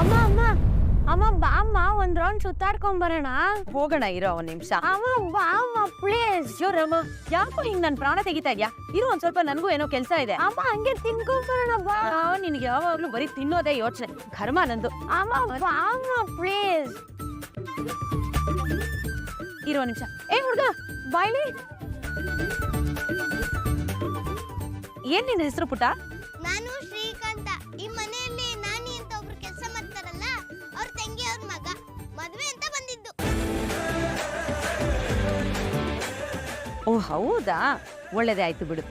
ಅಮ್ಮ ಅಮ್ಮ ಅಮ್ಮ ಬಾ ಅಮ್ಮ ಒಂದ್ ರೌಂಡ್ ಸುತ್ತಾಡ್ಕೊಂಡ್ ಬರೋಣ. ಹೋಗೋಣ ಇರೋ ಒಂದ್ ನಿಮಿಷ. ಅಮ್ಮ ಬಾ ಅಮ್ಮ ಪ್ಲೀಸ್. ರಮ್ಮ ಯಾಕೋ ಹಿಂಗ್ ನನ್ ಪ್ರಾಣ ತೆಗಿತಾ ಇದ್ಯಾ? ಇರು ಒಂದ್ ಸ್ವಲ್ಪ ನನಗೂ ಏನೋ ಕೆಲ್ಸ ಇದೆ. ಅಮ್ಮ ಹಂಗೆ ತಿನ್ಕೊಂಡ್ ಬರೋಣ ಬಾ. ನಿನ್ಗೆ ಯಾವಾಗ್ಲೂ ಬರೀ ತಿನ್ನೋದೇ ಯೋಚನೆ, ಕರ್ಮ ನಂದು. ಅಮ್ಮ ಬಾ ಅಮ್ಮ ಪ್ಲೀಸ್. ಇರೋ ಒಂದ್ ನಿಮಿಷ. ಏ ಹುಡ್ಗ ಬಾಯ್ಲಿ, ಏನ್ ನಿನ್ನ ಹೆಸರು ಪುಟ್ಟ? ನಾನು ಶ್ರೀಕಾಂತ. ಈ ಮನೆಯಲ್ಲಿ ನಾನಿ ಅಂತ ಒಬ್ರು ಕೆಲಸ ಮಾಡ್ತಾರಲ್ಲ, ಅವ್ರ ತಂಗಿ ಅವ್ರ ಮಗ. ಮದ್ವೆ ಅಂತ ಬಂದಿದ್ದು. ಓ ಹೌದಾ, ಒಳ್ಳೇದೇ ಆಯ್ತು ಬಿಡು.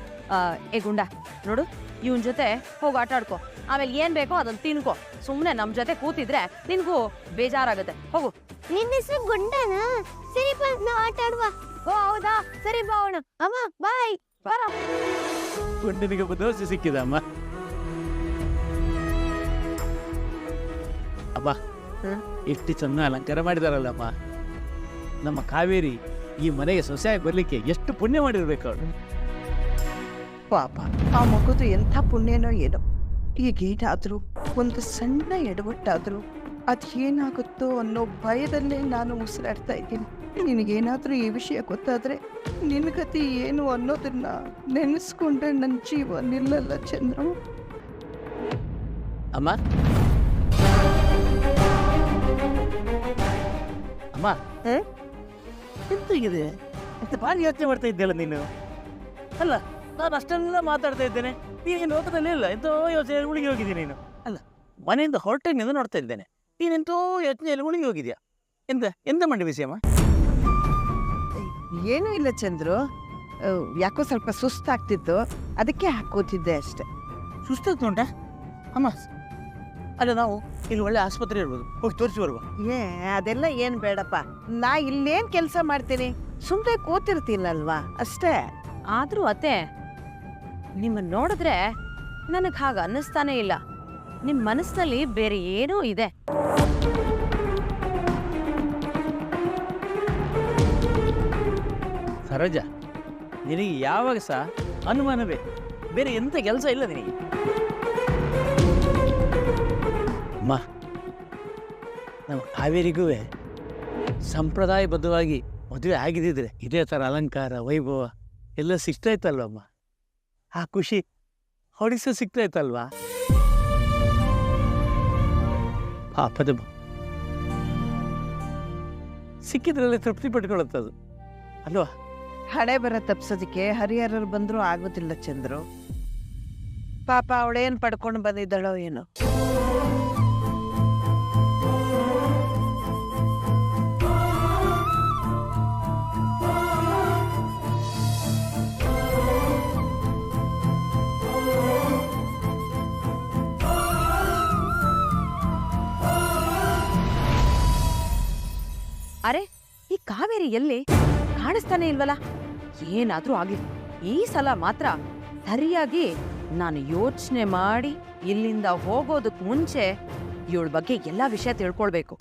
ಏ ಗುಂಡ ನೋಡು, ಇವನ್ ಜೊತೆ ಹೋಗಿ ಆಟ ಆಡ್ಕೋ. ಆಮೇಲೆ ಏನ್ ಬೇಕೋ ಅದನ್ನ ತಿನ್ಕೋ. ಸುಮ್ನೆ ನಮ್ ಜೊತೆ ಕೂತಿದ್ರೆ ನಿನ್ಗೂ ಬೇಜಾರಾಗತ್ತೆ. ಹೋಗು. ನಿನ್ನ ಹೆಸರು ಗುಂಡನ? ಸರಿ ಬಾ ನಾವು ಆಟ ಆಡುವ. ಓ ಹೌದಾ, ಸರಿ ಬಾ ಅವಣ. ಅಮ್ಮ ಬಾಯ್. ಬರ. ಗುಂಡನಿಗೆ ದೋಸೆ ಸಿಕ್ಕಿದ ಅಮ್ಮ. ಅಮ್ಮ ಎಷ್ಟು ಚೆನ್ನ ಅಲಂಕಾರ ಮಾಡಿದಾರಲ್ಲಮ್ಮ. ನಮ್ಮ ಕಾವೇರಿ ಈ ಮನೆಗೆ ಸೊಸೆಯಾಗಿ ಬರ್ಲಿಕ್ಕೆ ಎಷ್ಟು ಪುಣ್ಯ ಮಾಡಿರ್ಬೇಕು ಅವಳು. ಪಾಪ ಆ ಮಗುದು ಎಂಥ ಪುಣ್ಯನೋ ಏನೋ. ಈಗೇನಾದರೂ ಒಂದು ಸಣ್ಣ ಎಡವಟ್ಟಾದರೂ ಅದೇನಾಗುತ್ತೋ ಅನ್ನೋ ಭಯದಲ್ಲೇ ನಾನು ಉಸಿರಾಡ್ತಾ ಇದ್ದೀನಿ. ನಿನಗೇನಾದರೂ ಈ ವಿಷಯ ಗೊತ್ತಾದರೆ ನಿನ್ನ ಗತಿ ಏನು ಅನ್ನೋದನ್ನ ನೆನೆಸ್ಕೊಂಡ್ರೆ ನನ್ನ ಜೀವ ನಿಲ್ಲಲ್ಲ ಚಂದ್ರು. ಅಮ್ಮ ಅಮ್ಮ ಎಂತಾಗಿದೆ ಅಂತ ಭಾರಿ ಯೋಚನೆ ಮಾಡ್ತಾ ಇದ್ದಲ್ಲ ನೀನು. ಅಲ್ಲ ನಾನು ಅಷ್ಟೆಲ್ಲ ಮಾತಾಡ್ತಾ ಇದ್ದೇನೆ, ನೀನು ಲೋಕದಲ್ಲಿ ಇಲ್ಲ ಎಂತೋ ಯೋಚನೆ ಉಳಿಗೆ ಹೋಗಿದ್ದೀನಿ ನೀನು. ಅಲ್ಲ ಮನೆಯಿಂದ ಹೊರಟಾಗಿನಿಂದ ನೋಡ್ತಾ ಇದ್ದೇನೆ, ನೀನೆಂತೋ ಯೋಚನೆಯಲ್ಲಿ ಉಳಿಗೆ ಹೋಗಿದ್ಯಾ. ಎಂತ ಎಂತ ಮಾಡಿ ವಿಷಯಮ್ಮ? ಏನೂ ಇಲ್ಲ ಚಂದ್ರು, ಯಾಕೋ ಸ್ವಲ್ಪ ಸುಸ್ತಾಗ್ತಿತ್ತು, ಅದಕ್ಕೆ ಹಾಕೋತಿದ್ದೆ ಅಷ್ಟೆ. ಸುಸ್ತಾಗ್ತು ಉಂಟಾ ಅಮ್ಮ? ಅಲ್ಲ ನಾವು ಇಲ್ಲಿ ಒಳ್ಳೆ ಆಸ್ಪತ್ರೆ ಇರ್ಬೋದು, ಹೋಗಿ ತೋರಿಸಿ ಬರುವ. ಅದೆಲ್ಲ ಏನು ಬೇಡಪ್ಪ, ನಾ ಇಲ್ಲೇನು ಕೆಲಸ ಮಾಡ್ತೀನಿ, ಸುಮ್ಮನೆ ಕೂತಿರ್ತೀನಲ್ವಾ ಅಷ್ಟೇ. ಆದ್ರೂ ಅತ್ತೆ, ನಿಮ್ಮನ್ನ ನೋಡಿದ್ರೆ ನನಗ್ ಹಾಗ ಅನ್ನಿಸ್ತಾನೆ ಇಲ್ಲ. ನಿಮ್ ಮನಸ್ಸಿನಲ್ಲಿ ಬೇರೆ ಏನೋ ಇದೆ. ಸರೋಜ, ನಿನಗೆ ಯಾವಾಗ ಸಹ ಅನುಮಾನವೇ, ಬೇರೆ ಎಂತ ಕೆಲಸ ಇಲ್ಲ ನಿನಗೆ. ಅಮ್ಮ, ನಮ್ಮ ಕಾವೇರಿಗೂ ಸಂಪ್ರದಾಯಬದ್ಧವಾಗಿ ಮದುವೆ ಆಗಿದ್ದಿದ್ರೆ ಇದೇ ಥರ ಅಲಂಕಾರ ವೈಭವ ಎಲ್ಲ ಸಿಗ್ತಾ ಇತ್ತಲ್ವಮ್ಮ. ಆ ಖುಷಿ ಹೊಡಿಸ ಸಿಗ್ತಾ ಇತ್ತಲ್ವಾ. ಪಾಪದ ಸಿಕ್ಕಿದ್ರಲ್ಲಿ ತೃಪ್ತಿ ಪಟ್ಕೊಳ್ಳುತ್ತದು ಅಲ್ವಾ. ಹಣೆ ಬರ ತಪ್ಸೋದಕ್ಕೆ ಹರಿಹರರು ಬಂದರೂ ಆಗೋದಿಲ್ಲ ಚಂದ್ರು. ಪಾಪ ಅವಳೇನು ಪಡ್ಕೊಂಡು ಬಂದಿದ್ದಾಳೋ ಏನೋ. ಅರೆ, ಈ ಕಾವೇರಿ ಎಲ್ಲಿ ಕಾಣಿಸ್ತಾನೆ ಇಲ್ವಲ್ಲ? ಏನಾದ್ರೂ ಆಗ್ಲಿ, ಈ ಸಲ ಮಾತ್ರ ಸರಿಯಾಗಿ ನಾನು ಯೋಚನೆ ಮಾಡಿ ಇಲ್ಲಿಂದ ಹೋಗೋದಕ್ ಮುಂಚೆ ಇವಳ ಬಗ್ಗೆ ಎಲ್ಲಾ ವಿಷಯ ತಿಳ್ಕೊಳ್ಬೇಕು.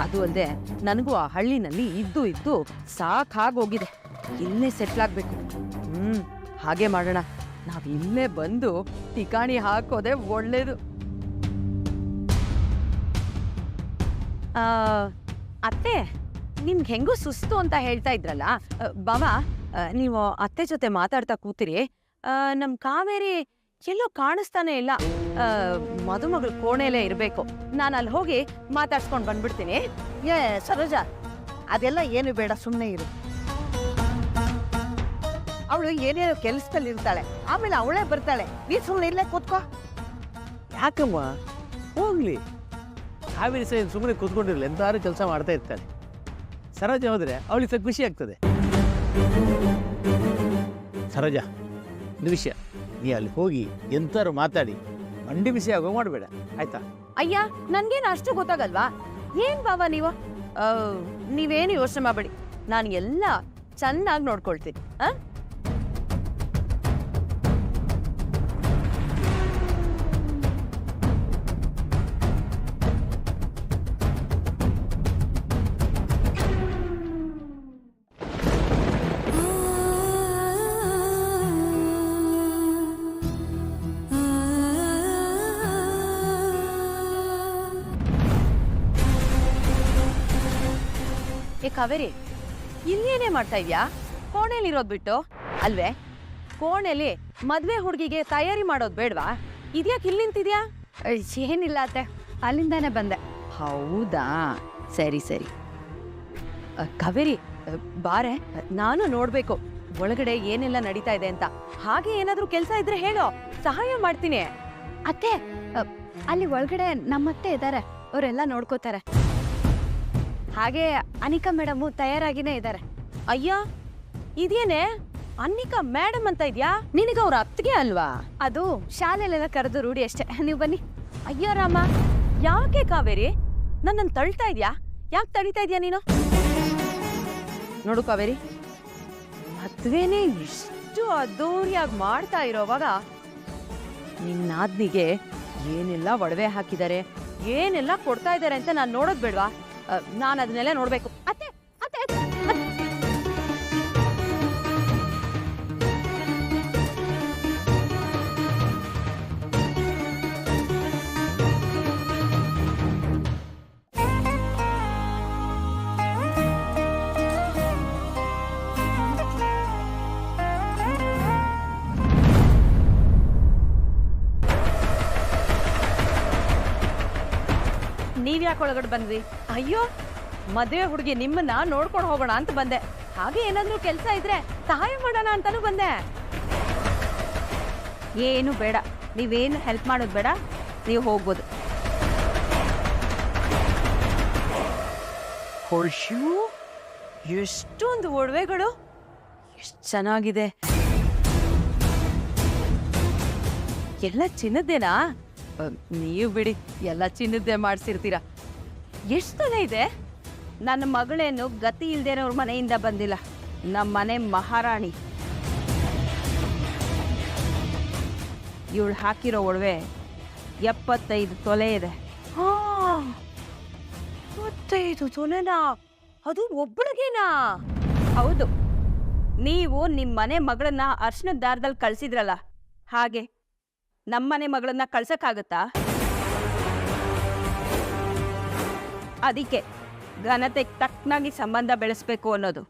ಅದು ಅಲ್ಲದೆ ನನಗೂ ಆ ಹಳ್ಳಿನಲ್ಲಿ ಇದ್ದು ಇದ್ದು ಸಾಕಾಗೋಗಿದೆ. ಇಲ್ಲೇ ಸೆಟ್ಲ್ ಆಗ್ಬೇಕು. ಹಾಗೆ ಮಾಡೋಣ. ನಾವ್ ಇಲ್ಲೇ ಬಂದು ಠಿಕಾಣಿ ಹಾಕೋದೆ ಒಳ್ಳೇದು. ಅತ್ತೆ, ನಿಮ್ಗೆ ಹೆಂಗೂ ಸುಸ್ತು ಅಂತ ಹೇಳ್ತಾ ಇದ್ರಲ್ಲ, ಬಾವ ನೀವು ಅತ್ತೆ ಜೊತೆ ಮಾತಾಡ್ತಾ ಕೂತಿರಿ. ನಮ್ ಕಾವೇರಿ ಎಲ್ಲೋ ಕಾಣಿಸ್ತಾನೆ ಇಲ್ಲ. ಮದುಮಗಳು ಕೋಣೆಲೇ ಇರ್ಬೇಕು. ನಾನು ಅಲ್ಲಿ ಹೋಗಿ ಮಾತಾಡ್ಸ್ಕೊಂಡ್ ಬಂದ್ಬಿಡ್ತೀನಿ. ಸರೋಜ, ಅದೆಲ್ಲ ಏನು ಬೇಡ, ಸುಮ್ಮನೆ ಇರು. ಅವಳು ಏನೇನೋ ಕೆಲಸದಲ್ಲಿ ಇರ್ತಾಳೆ, ಆಮೇಲೆ ಅವಳೇ ಬರ್ತಾಳೆ. ನೀ ಸುಮ್ಮನೆ ಇಲ್ಲೇ ಕೂತ್ಕೋ. ಯಾಕಮ್ಮ ಹೋಗ್ಲಿ, ಕಾವೇರಿ ಸಹ ಸುಮ್ಮನೆ ಕೂತ್ಕೊಂಡಿರಲಿ, ಎಂತಾರು ಕೆಲಸ ಮಾಡ್ತಾ ಇರ್ತಾಳೆ. ಸರೋಜ ಹೋದ್ರೆ ಅವಳಿಗೆ ಸ್ವಲ್ಪ ಖುಷಿ ಆಗ್ತದೆ. ಸರೋಜ, ಒಂದು ವಿಷಯ, ನೀ ಅಲ್ಲಿ ಹೋಗಿ ಎಂತಾರು ಮಾತಾಡಿ ಮಂಡಿ ಬಿಸಿ ಆಗೋ ಮಾಡಬೇಡ, ಆಯ್ತಾ? ಅಯ್ಯ, ನನ್ಗೇನು ಅಷ್ಟು ಗೊತ್ತಾಗಲ್ವಾ? ಏನ್ ಬಾವ ನೀವು, ನೀವೇನು ಯೋಚನೆ ಮಾಡಬೇಡಿ, ನಾನು ಎಲ್ಲ ಚೆನ್ನಾಗಿ ನೋಡ್ಕೊಳ್ತೀನಿ. ಕಾವೇರಿ, ಇಲ್ಲೇನೇ ಮಾಡ್ತಾ ಇದ್ಯಾ? ಕೋಣೆಲಿರೋದ್ ಬಿಟ್ಟು ಅಲ್ವೇ? ಕೋಣೆಲಿ ಮದ್ವೆ ಹುಡುಗಿಗೆ ತಯಾರಿ ಮಾಡೋದ್ ಬೇಡ್ವಾ? ಇದ್ಯಾಕೆ ಇಲ್ಲಿ ನಿಂತಿದ್ಯಾ? ಏನಿಲ್ಲ ಅತ್ತೆ, ಅಲ್ಲಿಂದಾನೆ ಬಂದೆ. ಹೌದಾ, ಸರಿ ಸರಿ. ಕಾವೇರಿ, ಬಾರೆ, ನಾನು ನೋಡ್ಬೇಕು ಒಳಗಡೆ ಏನೆಲ್ಲ ನಡೀತಾ ಇದೆ ಅಂತ. ಹಾಗೆ ಏನಾದ್ರೂ ಕೆಲ್ಸ ಇದ್ರೆ ಹೇಳೋ, ಸಹಾಯ ಮಾಡ್ತೀನಿ. ಅತ್ತೆ, ಅಲ್ಲಿ ಒಳಗಡೆ ನಮ್ಮತ್ತೆ ಇದ್ದಾರೆ, ಅವರೆಲ್ಲ ನೋಡ್ಕೋತಾರೆ. ಹಾಗೆ ಅನಿಕಾ ಮೇಡಮು ತಯಾರಾಗಿನೇ ಇದ್ದಾರೆ. ಅಯ್ಯ, ಇದೇನೆ ಅನ್ನಿಕಾ ಮೇಡಮ್ ಅಂತ ಇದ್ಯಾ? ನಿನಗ ಅವ್ರ ಅತ್ತಿಗೆ ಅಲ್ವಾ? ಅದು ಶಾಲೆಲೆಲ್ಲ ಕರೆದು ರೂಢಿ ಅಷ್ಟೇ. ನೀವು ಬನ್ನಿ. ಅಯ್ಯೋ ರಾಮ, ಯಾಕೆ ಕಾವೇರಿ ನನ್ನನ್ನು ತಳ್ತಾ ಇದ್ಯಾ? ಯಾಕೆ ತಡಿತಾ ಇದ್ಯಾ ನೀನು? ನೋಡು ಕಾವೇರಿ, ಮದ್ವೆನೇ ಇಷ್ಟು ಅದ್ದೂರಿಯಾಗಿ ಮಾಡ್ತಾ ಇರೋವಾಗ ನಿನ್ನಾದ್ನಿಗೆ ಏನೆಲ್ಲ ಒಡವೆ ಹಾಕಿದ್ದಾರೆ, ಏನೆಲ್ಲ ಕೊಡ್ತಾ ಇದ್ದಾರೆ ಅಂತ ನಾನು ನೋಡೋದ್ ಬೇಡ್ವಾ? ನಾನು ಅದನ್ನೆಲ್ಲ ನೋಡ್ಬೇಕು. ಅತ್ತೆ ಅತ್ತೆ ನೀವ್ಯಾಕೆ ಒಳಗಡೆ ಬಂದ್ವಿ? ಅಯ್ಯೋ, ಮದುವೆ ಹುಡುಗಿ ನಿಮ್ಮನ್ನ ನೋಡ್ಕೊಂಡು ಹೋಗೋಣ ಅಂತ ಬಂದೆ. ಹಾಗೆ ಏನಾದ್ರೂ ಕೆಲಸ ಇದ್ರೆ ಸಹಾಯ ಮಾಡೋಣ ಅಂತಾನು ಬಂದೆ. ಏನು ಬೇಡ, ನೀವೇನು ಹೆಲ್ಪ್ ಮಾಡೋದು ಬೇಡ, ನೀವು ಹೋಗ್ಬೋದು. ಹೊಳ್ಶು, ಎಷ್ಟೊಂದು ಒಡವೆಗಳು, ಎಷ್ಟು ಚೆನ್ನಾಗಿದೆ. ಎಲ್ಲ ಚಿನ್ನದ್ದೇನಾ? ನೀವು ಬಿಡಿ, ಎಲ್ಲ ಚಿನ್ನದ್ದೇ ಮಾಡ್ಸಿರ್ತೀರ. ಎಷ್ಟು ತೊಲೆ ಇದೆ? ನನ್ನ ಮಗಳೇನು ಗತಿ ಇಲ್ದೇನವ್ರ ಮನೆಯಿಂದ ಬಂದಿಲ್ಲ, ನಮ್ಮ ಮನೆ ಮಹಾರಾಣಿ. ಇವಳು ಹಾಕಿರೋ ಒಡವೆ 75 ತೊಲೆ ಇದೆ. 25 ತೊಲೆನಾ? ಅದು ಒಬ್ಬಳಿಗೇನಾ? ಹೌದು, ನೀವು ನಿಮ್ಮ ಮನೆ ಮಗಳನ್ನ ಅರ್ಶಿನದ ದಾರದಲ್ಲಿ ಕಳ್ಸಿದ್ರಲ್ಲ, ಹಾಗೆ ನಮ್ಮನೆ ಮಗಳನ್ನ ಕಳ್ಸಕ್ಕಾಗತ್ತಾ? ಅದಕ್ಕೆ ಘನತೆಗೆ ತಕ್ಕನಾಗಿ ಸಂಬಂಧ ಬೆಳೆಸ್ಬೇಕು ಅನ್ನೋದು.